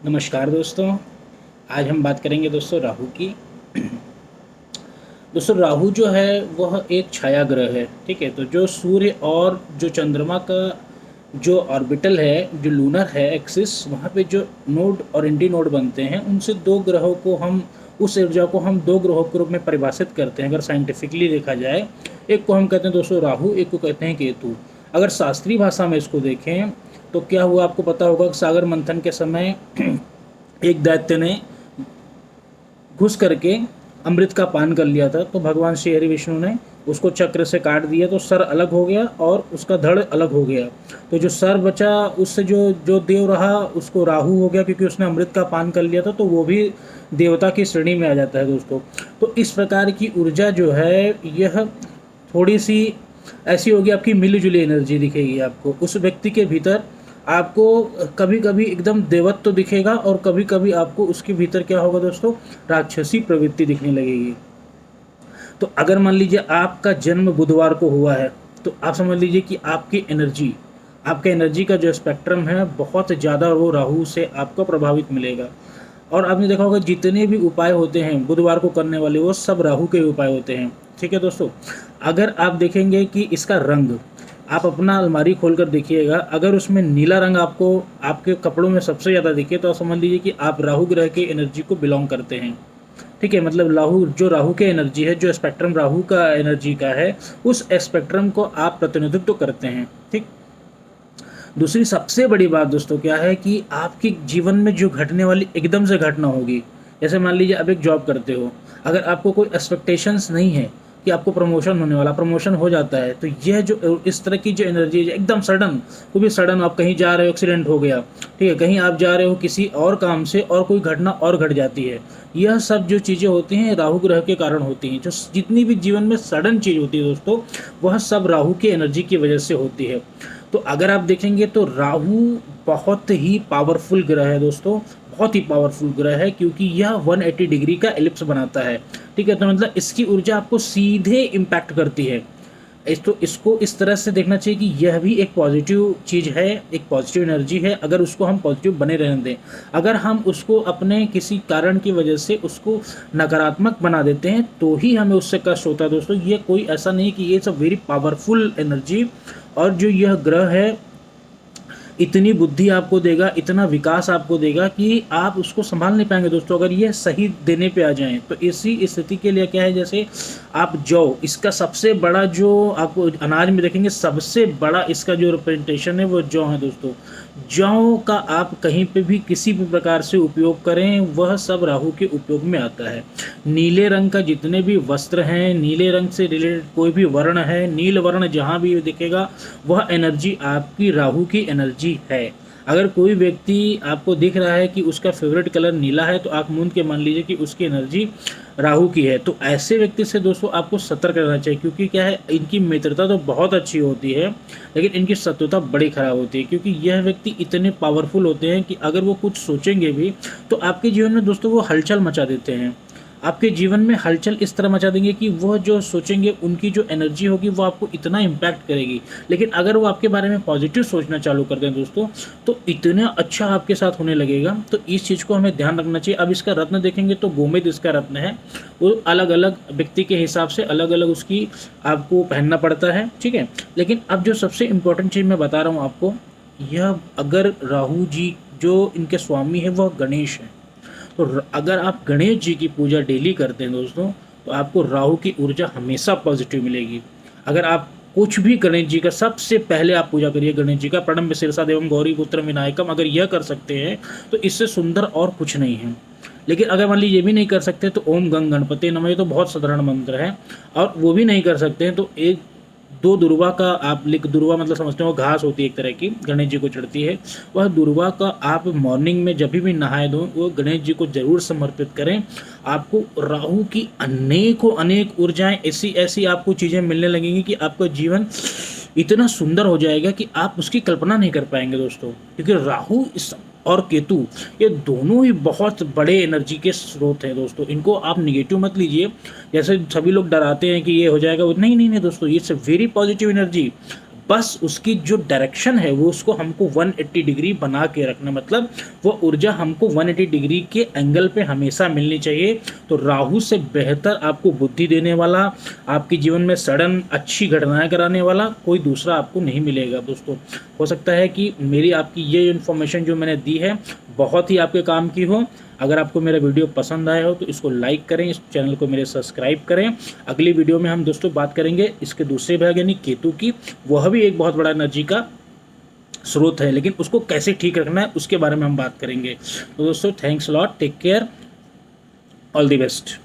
नमस्कार दोस्तों। आज हम बात करेंगे दोस्तों राहु की। दोस्तों राहु जो है वह एक छाया ग्रह है। ठीक है, तो जो सूर्य और जो चंद्रमा का जो ऑर्बिटल है, जो लूनर है एक्सिस, वहाँ पे जो नोड और एंटी नोड बनते हैं, उनसे दो ग्रहों को हम उस ऊर्जा को हम दो ग्रहों के रूप में परिभाषित करते हैं। अगर साइंटिफिकली देखा जाए, एक को हम कहते हैं दोस्तों राहु, एक को कहते हैं केतु। अगर शास्त्रीय भाषा में इसको देखें तो क्या हुआ, आपको पता होगा कि सागर मंथन के समय एक दैत्य ने घुस करके अमृत का पान कर लिया था, तो भगवान श्री हरि विष्णु ने उसको चक्र से काट दिया, तो सर अलग हो गया और उसका धड़ अलग हो गया। तो जो सर बचा, उससे जो जो देव रहा उसको राहु हो गया, क्योंकि उसने अमृत का पान कर लिया था, तो वो भी देवता की श्रेणी में आ जाता है दोस्तों। तो इस प्रकार की ऊर्जा जो है यह थोड़ी सी ऐसी होगी, आपकी मिली जुली एनर्जी दिखेगी आपको उस व्यक्ति के भीतर। आपको कभी कभी एकदम देवत्व दिखेगा और कभी कभी आपको उसके भीतर क्या होगा दोस्तों, राक्षसी प्रवृत्ति दिखने लगेगी। तो अगर मान लीजिए आपका जन्म बुधवार को हुआ है, तो आप समझ लीजिए कि आपके एनर्जी का जो स्पेक्ट्रम है बहुत ज़्यादा वो राहु से आपको प्रभावित मिलेगा। और आपने देखा होगा जितने भी उपाय होते हैं बुधवार को करने वाले, वो सब राहु के उपाय होते हैं। ठीक है दोस्तों, अगर आप देखेंगे कि इसका रंग, आप अपना अलमारी खोल कर देखिएगा, अगर उसमें नीला रंग आपको आपके कपड़ों में सबसे ज़्यादा दिखे, तो आप समझ लीजिए कि आप राहु ग्रह की एनर्जी को बिलोंग करते हैं। ठीक है, मतलब राहु के एनर्जी है, जो स्पेक्ट्रम राहु का एनर्जी का है, उस स्पेक्ट्रम को आप प्रतिनिधित्व करते हैं। ठीक। दूसरी सबसे बड़ी बात दोस्तों क्या है कि आपके जीवन में जो घटने वाली एकदम से घटना होगी, जैसे मान लीजिए आप एक जॉब करते हो, अगर आपको कोई एक्सपेक्टेशंस नहीं है कि आपको प्रमोशन होने वाला, प्रमोशन हो जाता है, तो यह जो इस तरह की जो एनर्जी है एकदम सडन, वो भी सडन, आप कहीं जा रहे हो एक्सीडेंट हो गया, ठीक है, कहीं आप जा रहे हो किसी और काम से और कोई घटना और घट जाती है, यह सब जो चीज़ें होती हैं राहु ग्रह के कारण होती हैं। जो जितनी भी जीवन में सडन चीज़ होती है दोस्तों, वह सब राहु की एनर्जी की वजह से होती है। तो अगर आप देखेंगे तो राहु बहुत ही पावरफुल ग्रह है दोस्तों, बहुत ही पावरफुल ग्रह है, क्योंकि यह 180 डिग्री का एलिप्स बनाता है। ठीक है, तो मतलब इसकी ऊर्जा आपको सीधे इम्पैक्ट करती है। तो इसको इस तरह से देखना चाहिए कि यह भी एक पॉजिटिव चीज़ है, एक पॉजिटिव एनर्जी है, अगर उसको हम पॉजिटिव बने रहने दें। अगर हम उसको अपने किसी कारण की वजह से उसको नकारात्मक बना देते हैं, तो ही हमें उससे कष्ट होता है दोस्तों। ये कोई ऐसा नहीं कि ये सब वेरी पावरफुल एनर्जी, और जो यह ग्रह है इतनी बुद्धि आपको देगा, इतना विकास आपको देगा कि आप उसको संभाल नहीं पाएंगे दोस्तों, अगर ये सही देने पे आ जाएं। तो इसी स्थिति के लिए क्या है, जैसे आप जौ, इसका सबसे बड़ा जो आपको अनाज में देखेंगे, सबसे बड़ा इसका जो रिप्रेजेंटेशन है वो जौ है दोस्तों। जौ का आप कहीं पे भी किसी भी प्रकार से उपयोग करें, वह सब राहु के उपयोग में आता है। नीले रंग का जितने भी वस्त्र हैं, नीले रंग से रिलेटेड कोई भी वर्ण है, नील वर्ण जहाँ भी दिखेगा, वह एनर्जी आपकी राहु की एनर्जी है। अगर कोई व्यक्ति आपको दिख रहा है कि उसका फेवरेट कलर नीला है, तो आप मूंद के मान लीजिए कि उसकी एनर्जी राहु की है। तो ऐसे व्यक्ति से दोस्तों आपको सतर्क रहना चाहिए, क्योंकि क्या है, इनकी मित्रता तो बहुत अच्छी होती है, लेकिन इनकी शत्रुता बड़ी खराब होती है, क्योंकि यह व्यक्ति इतने पावरफुल होते हैं कि अगर वो कुछ सोचेंगे भी, तो आपके जीवन में दोस्तों वो हलचल मचा देते हैं। आपके जीवन में हलचल इस तरह मचा देंगे कि वह जो सोचेंगे, उनकी जो एनर्जी होगी वो आपको इतना इम्पैक्ट करेगी। लेकिन अगर वो आपके बारे में पॉजिटिव सोचना चालू कर दें दोस्तों, तो इतना अच्छा आपके साथ होने लगेगा। तो इस चीज़ को हमें ध्यान रखना चाहिए। अब इसका रत्न देखेंगे तो गोमेद इसका रत्न है, वो अलग अलग व्यक्ति के हिसाब से अलग अलग उसकी आपको पहनना पड़ता है। ठीक है, लेकिन अब जो सबसे इम्पोर्टेंट चीज़ मैं बता रहा हूँ आपको, यह अगर राहु जी जो इनके स्वामी है वह गणेश है, तो अगर आप गणेश जी की पूजा डेली करते हैं दोस्तों, तो आपको राहु की ऊर्जा हमेशा पॉजिटिव मिलेगी। अगर आप कुछ भी गणेश जी का सबसे पहले आप पूजा करिए, गणेश जी का प्रणम्य शिरसा देवम गौरी पुत्र विनायकम, अगर यह कर सकते हैं तो इससे सुंदर और कुछ नहीं है। लेकिन अगर मान लीजिए ये भी नहीं कर सकते, तो ओम गंग गणपति नमः, ये तो बहुत साधारण मंत्र है, और वो भी नहीं कर सकते हैं तो एक दो दुर्वा का आप लिख, दुर्वा मतलब समझते हो घास होती है एक तरह की, गणेश जी को चढ़ती है, वह दुर्वा का आप मॉर्निंग में जब भी नहाए धो, वो गणेश जी को जरूर समर्पित करें। आपको राहु की अनेकों अनेक ऊर्जाएं, ऐसी ऐसी आपको चीज़ें मिलने लगेंगी कि आपका जीवन इतना सुंदर हो जाएगा कि आप उसकी कल्पना नहीं कर पाएंगे दोस्तों। क्योंकि राहु इस और केतु, ये दोनों ही बहुत बड़े एनर्जी के स्रोत हैं दोस्तों। इनको आप निगेटिव मत लीजिए, जैसे सभी लोग डराते हैं कि ये हो जाएगा, नहीं नहीं नहीं दोस्तों, ये वेरी पॉजिटिव एनर्जी। बस उसकी जो डायरेक्शन है वो उसको हमको 180 डिग्री बना के रखना, मतलब वो ऊर्जा हमको 180 डिग्री के एंगल पे हमेशा मिलनी चाहिए। तो राहु से बेहतर आपको बुद्धि देने वाला, आपके जीवन में सडन अच्छी घटनाएं कराने वाला कोई दूसरा आपको नहीं मिलेगा दोस्तों। हो सकता है कि मेरी आपकी ये इन्फॉर्मेशन जो मैंने दी है बहुत ही आपके काम की हो। अगर आपको मेरा वीडियो पसंद आया हो तो इसको लाइक करें, इस चैनल को मेरे सब्सक्राइब करें। अगली वीडियो में हम दोस्तों बात करेंगे इसके दूसरे भाग यानी केतु की। वह भी एक बहुत बड़ा एनर्जी का स्रोत है, लेकिन उसको कैसे ठीक रखना है उसके बारे में हम बात करेंगे। तो दोस्तों thanks lot, take care, all the best.